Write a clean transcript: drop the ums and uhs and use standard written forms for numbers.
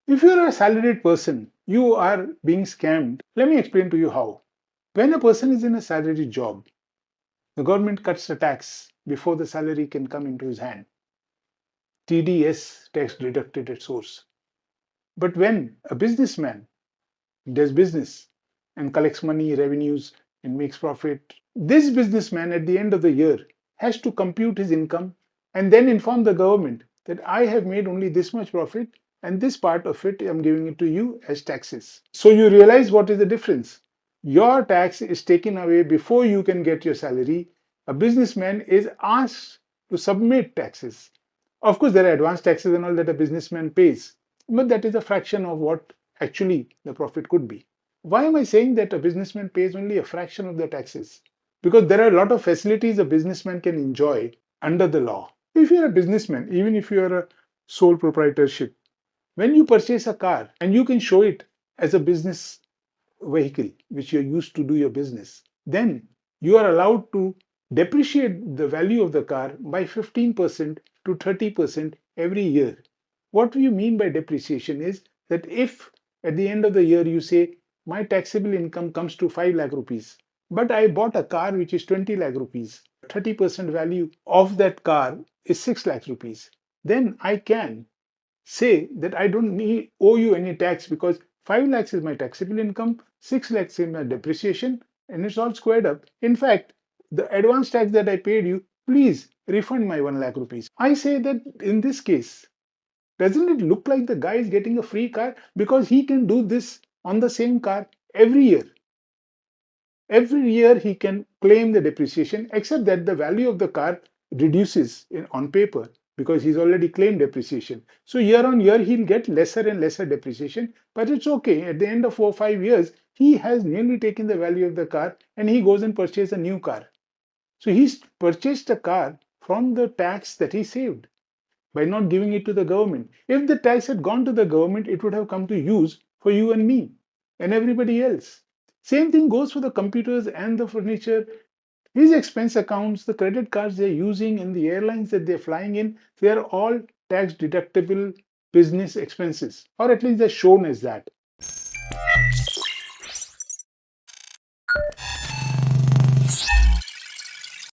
If you're a salaried person, you are being scammed. Let me explain to you how. When a person is in a salaried job, the government cuts the tax before the salary can come into his hand. TDS, tax deducted at source. But when a businessman does business and collects money, revenues, and makes profit, this businessman at the end of the year has to compute his income and then inform the government that I have made only this much profit and this part of it I'm giving it to you as taxes. So you realize what is the difference. Your tax is taken away before you can get your salary. A businessman is asked to submit taxes. Of course, there are advanced taxes and all that a businessman pays, but that is a fraction of what actually the profit could be. Why am I saying that a businessman pays only a fraction of the taxes? Because there are a lot of facilities a businessman can enjoy under the law. If you're a businessman, even if you're a sole proprietorship, when you purchase a car and you can show it as a business vehicle which you're used to do your business, then you are allowed to depreciate the value of the car by 15% to 30% every year. What we mean by depreciation is that if at the end of the year you say, my taxable income comes to 5 lakh rupees, but I bought a car which is 20 lakh rupees, 30% value of that car is 6 lakh rupees, then I can say that I don't owe you any tax because 5 lakhs is my taxable income, 6 lakhs is my depreciation, and it's all squared up. In fact, the advance tax that I paid you, please refund my 1 lakh rupees. I say that in this case, doesn't it look like the guy is getting a free car because he can do this on the same car every year? Every year he can claim the depreciation, except that the value of the car reduces on paper because he's already claimed depreciation. So year on year he'll get lesser and lesser depreciation, but it's okay. At the end of 4 or 5 years, he has nearly taken the value of the car and he goes and purchases a new car. So he's purchased a car from the tax that he saved by not giving it to the government. If the tax had gone to the government, it would have come to use for you and me and everybody else. Same thing goes for the computers and the furniture. These expense accounts, the credit cards they're using, and the airlines that they're flying in, they are all tax deductible business expenses, or at least they're shown as that.